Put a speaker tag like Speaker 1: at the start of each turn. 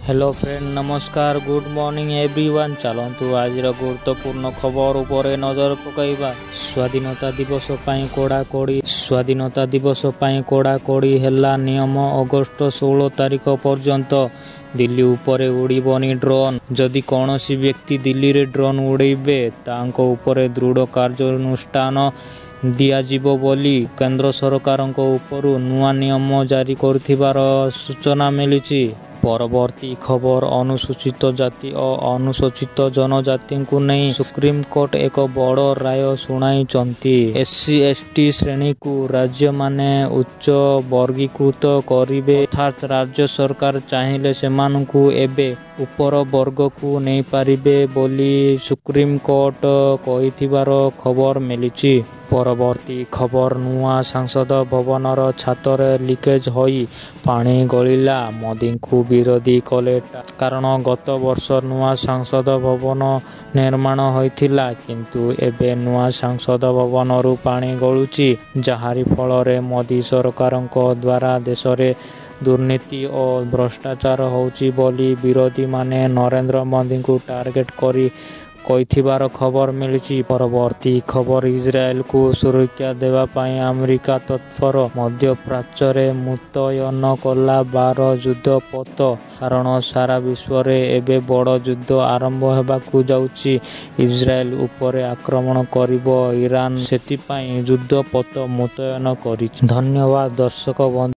Speaker 1: Hello friend नमस्कार good morning everyone. चलतु आज गुरुत्वपूर्ण खबर उपरे नजर पकाइबा। स्वाधीनता दिवस पई कोड़ाकोड़ी हेला नियम अगस्त 16 तारिख पर्यंत दिल्ली उपरे उड़ीबनी ड्रोन। जदि कौनसी व्यक्ति दिल्ली रे ड्रोन उड़ेबे तांको उपरे दृढ़ कार्यानुष्ठान दियाजिबो बोली केंद्र सरकारଙ୍କ उपरु नुआ नियम जारी करथिबार सूचना मिलिछि। परवर्ती खबर अनुसूचित जाति और अनुसूचित जनजाति को नहीं सुप्रीमकोर्ट एक बड़ राय शुणाइचंती। एससी एसटी श्रेणी को राज्य माने उच्च वर्गीकृत करिवे, अर्थात राज्य सरकार चाहिए सेमानकु एबे उपर वर्ग को नहीं पारिबे बोली सुप्रीमकोर्ट कहिथिबार खबर मिलिछि। परवर्ती खबर नुआ संसद भवनर छाତରେ लिकेज होई पानी गलिला, मोदी को विरोधी कले कारण गत वर्ष नुआ संसद भवन निर्माण होइथिला किंतु एबे नुआ संसद भवनरू पानी गलुची, जहारी फल मोदी सरकारଙ୍କ द्वारा देश रे दुर्नीति और भ्रष्टाचार होउची बोली विरोधी माने नरेंद्र मोदी को टार्गेट करी कहिथिबार खबर मिलिछि। परवर्ती खबर इजराइल को सुरक्षा देवा पाई अमेरिका तत्पर, मध्य प्राच्य रे मुतयन कला 12 युद्ध पथ कारण सारा विश्व रे एबे बड़ युद्ध आरंभ हेबाकू जाउछि। इजराइल उपरे आक्रमण करिबो ईरान, सेति पाई युद्ध पथ मुतयन करिछि। धन्यवाद दर्शक बंधु।